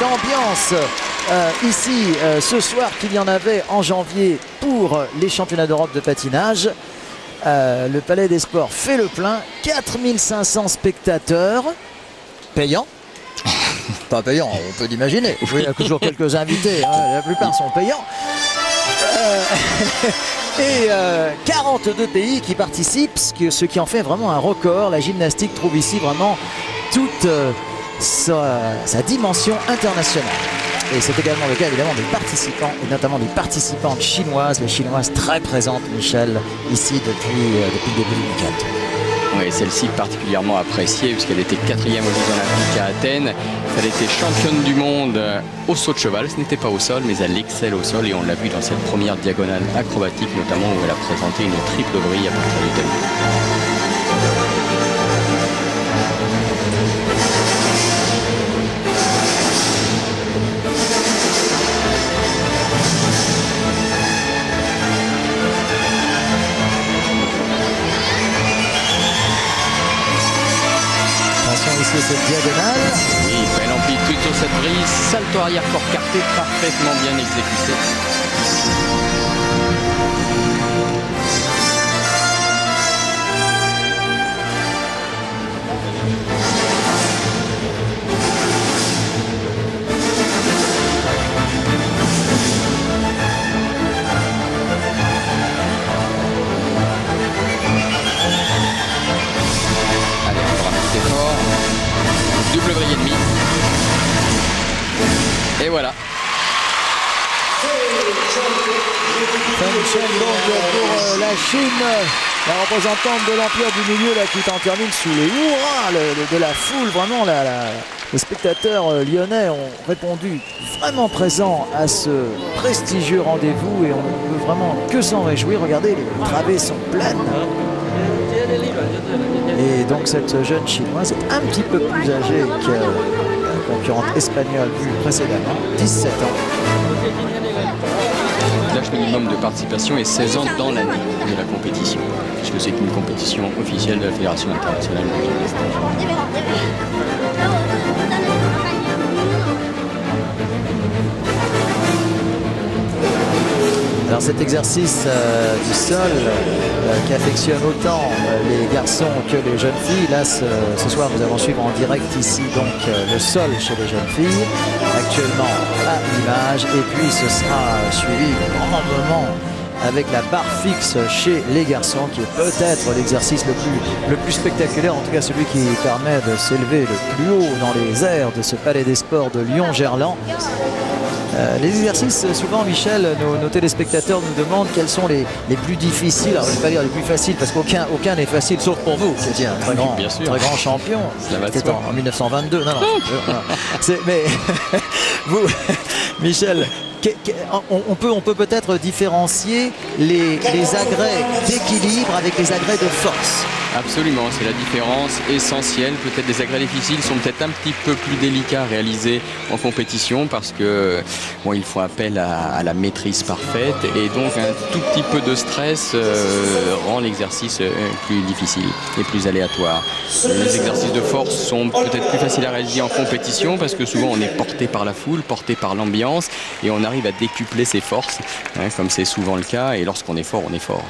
d'ambiance ici ce soir qu'il y en avait en janvier pour les championnats d'Europe de patinage. Le Palais des Sports fait le plein, 4500 spectateurs, payants. Pas payants, on peut l'imaginer. Il y a toujours quelques invités, hein, la plupart sont payants. Et 42 pays qui participent, ce qui en fait vraiment un record. La gymnastique trouve ici vraiment toute sa dimension internationale. Et c'est également le cas évidemment des participants, et notamment des participantes chinoises, les chinoises très présentes, Michel, ici depuis le début du week-end. Oui, celle-ci particulièrement appréciée puisqu'elle était 4e aux Jeux Olympiques à Athènes. Elle était championne du monde au saut de cheval. Ce n'était pas au sol, mais elle excelle au sol et on l'a vu dans cette première diagonale acrobatique, notamment où elle a présenté une triple brille à partir du talus. Ici cette diagonale. Oui, belle amplitude sur cette brise, salto arrière corps carté, parfaitement bien exécuté. Double vrille et demi. Et voilà. Michel donc pour la Chine, la représentante de l'Empire du Milieu là, qui en termine sous les hurrahs de la foule. Vraiment, les spectateurs lyonnais ont répondu vraiment présents à ce prestigieux rendez-vous et on ne peut vraiment que s'en réjouir. Regardez, les travées sont pleines. Et donc cette jeune chinoise est un petit peu plus âgée que la concurrente espagnole vue précédemment, 17 ans. L'âge minimum de participation est 16 ans dans l'année de la compétition, puisque c'est une compétition officielle de la Fédération internationale de gymnastique. Alors cet exercice du sol qui affectionne autant les garçons que les jeunes filles. Là ce soir nous allons suivre en direct ici donc le sol chez les jeunes filles actuellement à l'image et puis ce sera suivi grandement avec la barre fixe chez les garçons qui est peut-être l'exercice le plus spectaculaire, en tout cas celui qui permet de s'élever le plus haut dans les airs de ce Palais des Sports de Lyon-Gerland. Les exercices, souvent Michel, nos téléspectateurs nous demandent quels sont les plus difficiles. Alors je ne vais pas dire les plus faciles parce qu'aucun n'est facile, sauf pour vous, qui est un très grand champion. C'était en 1922. Non. Mais vous, Michel, on peut peut-être différencier les agrès d'équilibre avec les agrès de force. Absolument, c'est la différence essentielle. Peut-être des agrès difficiles sont peut-être un petit peu plus délicats à réaliser en compétition parce que bon, il faut appel à la maîtrise parfaite et donc un tout petit peu de stress rend l'exercice plus difficile et plus aléatoire. Les exercices de force sont peut-être plus faciles à réaliser en compétition parce que souvent on est porté par la foule, porté par l'ambiance et on arrive à décupler ses forces, hein, comme c'est souvent le cas et lorsqu'on est fort, on est fort.